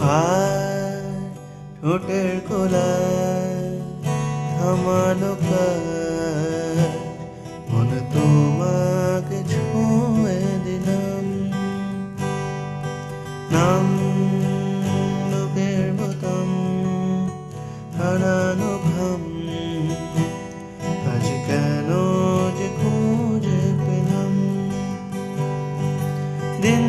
আর ঠোঁটের কোলায় থামানো কার মন তোমাকে ছুঁয়ে দিলাম নাম লোকের বোতাম হারানো ঘাম আজ কেন যে খুঁজে পেলাম দিন